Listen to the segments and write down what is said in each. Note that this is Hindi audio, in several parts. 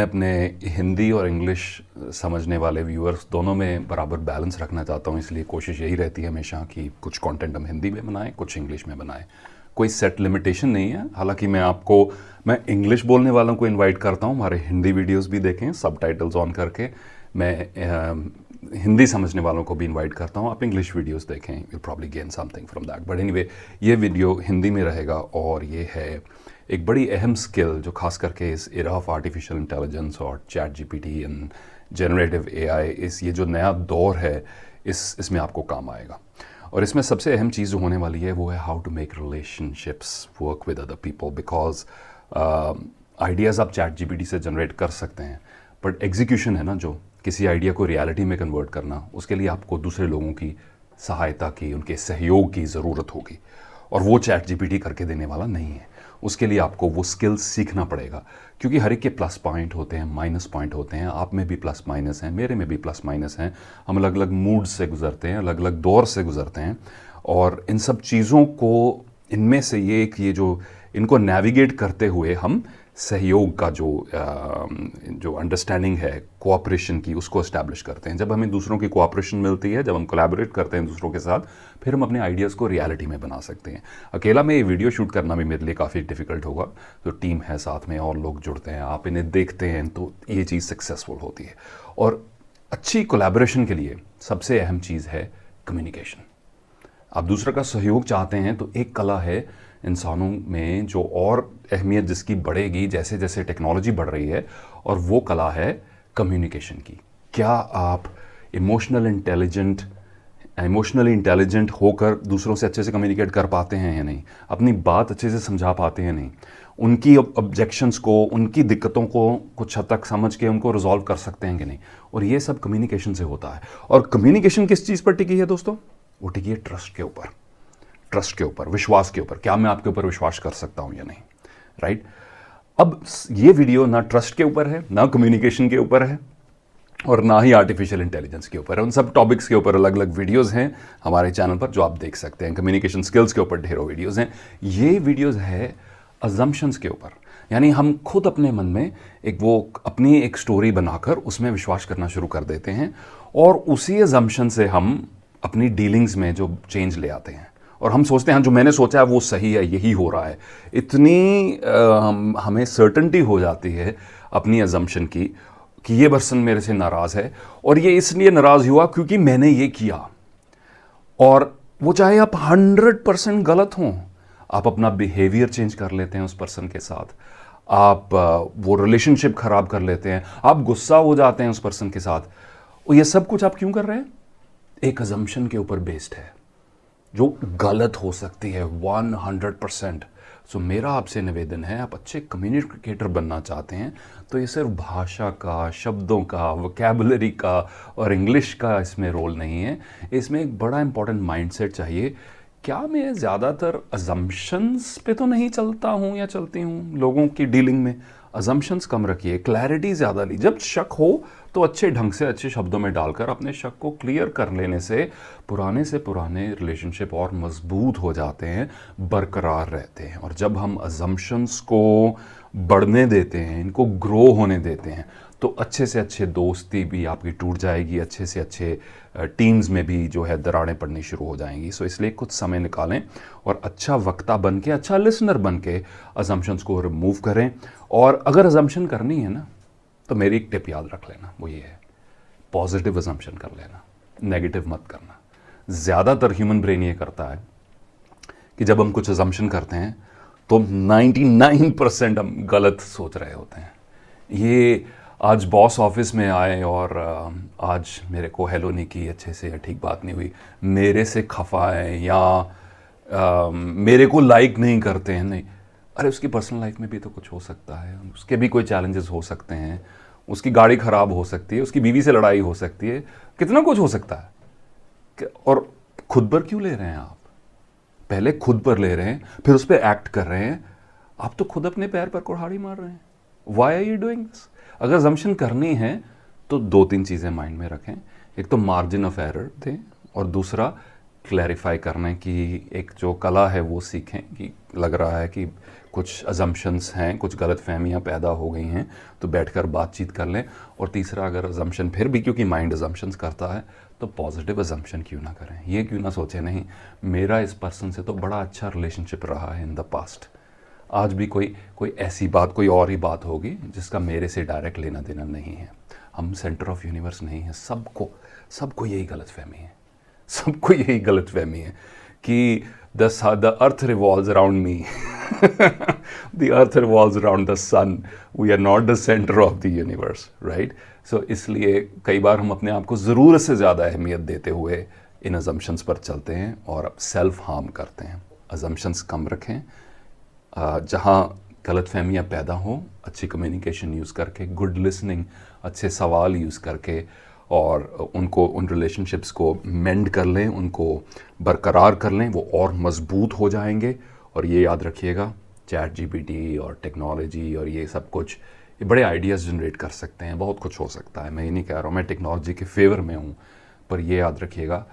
अपने हिंदी और इंग्लिश समझने वाले व्यूअर्स दोनों में बराबर बैलेंस रखना चाहता हूँ, इसलिए कोशिश यही रहती है हमेशा कि कुछ कंटेंट हम हिंदी में बनाएं, कुछ इंग्लिश में बनाएं। कोई सेट लिमिटेशन नहीं है। हालांकि मैं इंग्लिश बोलने वालों को इनवाइट करता हूँ हमारे हिंदी वीडियोस भी देखें सबटाइटल्स ऑन करके। मैं हिंदी समझने वालों को भी इनवाइट करता हूँ, आप इंग्लिश वीडियोस देखें, you probably gain something from that. But anyway, ये वीडियो हिंदी में रहेगा और ये है एक बड़ी अहम स्किल जो खास करके इस एरा ऑफ आर्टिफिशियल इंटेलिजेंस और chat GPT and generative AI, इस ये जो नया दौर है इसमें आपको काम आएगा। और इसमें सबसे अहम चीज़ जो होने वाली है वो है how to make relationships work with other people. Because ideas आप चैट जीपीटी से जनरेट कर सकते हैं, बट एग्जीक्यूशन है ना, जो किसी आइडिया को रियलिटी में कन्वर्ट करना, उसके लिए आपको दूसरे लोगों की सहायता की, उनके सहयोग की ज़रूरत होगी। और वो चैट जीपीटी करके देने वाला नहीं है। उसके लिए आपको वो स्किल्स सीखना पड़ेगा, क्योंकि हर एक के प्लस पॉइंट होते हैं, माइनस पॉइंट होते हैं। आप में भी प्लस माइनस हैं, मेरे में भी प्लस माइनस हैं। हम अलग अलग मूड से गुजरते हैं, अलग अलग दौर से गुजरते हैं। और इन सब चीज़ों को, इनमें से ये जो इनको नेविगेट करते हुए हम सहयोग का जो अंडरस्टैंडिंग है कोऑपरेशन की, उसको इस्टेब्लिश करते हैं। जब हमें दूसरों की कोऑपरेशन मिलती है, जब हम कोलैबोरेट करते हैं दूसरों के साथ, फिर हम अपने आइडियाज़ को रियलिटी में बना सकते हैं। अकेला में ये वीडियो शूट करना भी मेरे लिए काफ़ी डिफ़िकल्ट होगा, तो टीम है साथ में और लोग जुड़ते हैं, आप इन्हें देखते हैं, तो ये चीज़ सक्सेसफुल होती है। और अच्छी कोलैबोरेशन के लिए सबसे अहम चीज़ है कम्युनिकेशन। आप दूसरे का सहयोग चाहते हैं तो एक कला है इंसानों में जो और अहमियत जिसकी बढ़ेगी जैसे जैसे टेक्नोलॉजी बढ़ रही है, और वो कला है कम्युनिकेशन की। क्या आप इमोशनली इंटेलिजेंट होकर दूसरों से अच्छे से कम्युनिकेट कर पाते हैं या नहीं, अपनी बात अच्छे से समझा पाते हैं नहीं, उनकी ऑब्जेक्शंस को, उनकी दिक्कतों को कुछ हद तक समझ के उनको रिजॉल्व कर सकते हैं कि नहीं। और ये सब कम्युनिकेशन से होता है। और कम्युनिकेशन किस चीज़ पर टिकी है दोस्तों? वो टिकी है ट्रस्ट के ऊपर, ट्रस्ट के ऊपर, विश्वास के ऊपर। क्या मैं आपके ऊपर विश्वास कर सकता हूं या नहीं, राइट? अब ये वीडियो ना ट्रस्ट के ऊपर है, ना कम्युनिकेशन के ऊपर है, और ना ही आर्टिफिशियल इंटेलिजेंस के ऊपर है। उन सब टॉपिक्स के ऊपर अलग अलग वीडियोस हैं हमारे चैनल पर जो आप देख सकते हैं। कम्युनिकेशन स्किल्स के ऊपर ढेरों वीडियोस हैं। ये वीडियोस है अजम्पशंस के ऊपर, यानी हम खुद अपने मन में अपनी एक स्टोरी बनाकर उसमें विश्वास करना शुरू कर देते हैं, और उसी अजम्पशन से हम अपनी डीलिंग्स में जो चेंज ले आते हैं। और हम सोचते हैं जो मैंने सोचा है वो सही है, यही हो रहा है। इतनी हमें सर्टेनिटी हो जाती है अपनी अजम्पशन की कि ये पर्सन मेरे से नाराज़ है, और ये इसलिए नाराज़ हुआ क्योंकि मैंने ये किया। और वो चाहे आप 100% गलत हों, आप अपना बिहेवियर चेंज कर लेते हैं उस पर्सन के साथ, आप वो रिलेशनशिप ख़राब कर लेते हैं, आप गुस्सा हो जाते हैं उस पर्सन के साथ। और ये सब कुछ आप क्यों कर रहे हैं? एक अजम्पशन के ऊपर बेस्ड है जो गलत हो सकती है 100%। सो मेरा आपसे निवेदन है, आप अच्छे कम्युनिकेटर बनना चाहते हैं तो ये सिर्फ भाषा का, शब्दों का, वोकैबुलरी का और इंग्लिश का इसमें रोल नहीं है। इसमें एक बड़ा इंपॉर्टेंट माइंडसेट चाहिए। क्या मैं ज़्यादातर अजम्पशंस पे तो नहीं चलता हूँ या चलती हूँ लोगों की डीलिंग में? अजम्पशंस कम रखिए, क्लैरिटी ज़्यादा ली। जब शक हो तो अच्छे ढंग से, अच्छे शब्दों में डालकर अपने शक को क्लियर कर लेने से पुराने रिलेशनशिप और मजबूत हो जाते हैं, बरकरार रहते हैं। और जब हम अजम्पशंस को बढ़ने देते हैं, इनको ग्रो होने देते हैं, तो अच्छे से अच्छे दोस्ती भी आपकी टूट जाएगी, अच्छे से अच्छे टीम्स में भी जो है दरारें पड़नी शुरू हो जाएंगी। सो इसलिए कुछ समय निकालें और अच्छा वक्ता बन के, अच्छा लिसनर बन के अजम्पशंस को रिमूव करें। और अगर अजम्पशन करनी है ना, तो मेरी एक टिप याद रख लेना, वो ये है, पॉजिटिव अजम्पशन कर लेना, नेगेटिव मत करना। ज़्यादातर ह्यूमन ब्रेन ये करता है कि जब हम कुछ अजम्पशन करते हैं तो 99% हम गलत सोच रहे होते हैं। ये आज बॉस ऑफिस में आए और आज मेरे को हेलो नहीं की अच्छे से, या ठीक बात नहीं हुई, मेरे से खफा है, या मेरे को लाइक नहीं करते हैं। नहीं, अरे उसकी पर्सनल लाइफ में भी तो कुछ हो सकता है, उसके भी कोई चैलेंजेस हो सकते हैं, उसकी गाड़ी ख़राब हो सकती है, उसकी बीवी से लड़ाई हो सकती है, कितना कुछ हो सकता है। और खुद पर क्यों ले रहे हैं आप? पहले खुद पर ले रहे हैं, फिर उस पर एक्ट कर रहे हैं। आप तो खुद अपने पैर पर कुल्हाड़ी मार रहे हैं। Why are you doing this? अगर अजम्पशन करनी है तो 2-3 चीज़ें माइंड में रखें। एक तो मार्जिन ऑफ एरर दें, और दूसरा क्लैरिफाई करने की एक जो कला है वो सीखें कि लग रहा है कि कुछ अजम्पशंस हैं, कुछ गलत फहमियाँ पैदा हो गई हैं, तो बैठकर बातचीत कर लें। और तीसरा, अगर अजम्पशन फिर भी, क्योंकि माइंड अजम्पशंस करता है, तो पॉजिटिव अजम्पशन क्यों ना करें। ये क्यों ना सोचें नहीं मेरा इस पर्सन से तो बड़ा अच्छा रिलेशनशिप रहा है इन द पास्ट, आज भी कोई कोई ऐसी बात, कोई और ही बात होगी जिसका मेरे से डायरेक्ट लेना देना नहीं है। हम सेंटर ऑफ यूनिवर्स नहीं है। सबको यही गलतफहमी है, सबको यही गलतफहमी है कि the earth revolves around me, the earth revolves around the sun, we are not the centre of the universe, right. So इसलिए कई बार हम अपने आप को ज़रूरत से ज़्यादा अहमियत देते हुए इन अजम्पशंस पर चलते हैं और सेल्फ हार्म करते हैं। अजम्पशंस कम रखें, जहाँ गलतफहमियाँ पैदा हों अच्छी कम्युनिकेशन यूज़ करके, गुड लिसनिंग, अच्छे सवाल यूज़ करके, और उन रिलेशनशिप्स को मेंड कर लें, उनको बरकरार कर लें, वो और मज़बूत हो जाएंगे। और ये याद रखिएगा, चैट जीपीटी और टेक्नोलॉजी और ये सब कुछ, ये बड़े आइडियाज़ जनरेट कर सकते हैं, बहुत कुछ हो सकता है। मैं ये नहीं कह रहा हूँ मैं टेक्नोलॉजी के फेवर में हूँ, पर ये याद रखिएगा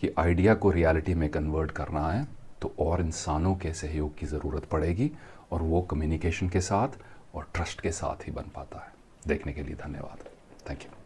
कि आइडिया को रियलिटी में कन्वर्ट करना है तो और इंसानों के सहयोग की ज़रूरत पड़ेगी, और वो कम्युनिकेशन के साथ और ट्रस्ट के साथ ही बन पाता है। देखने के लिए धन्यवाद। Thank you.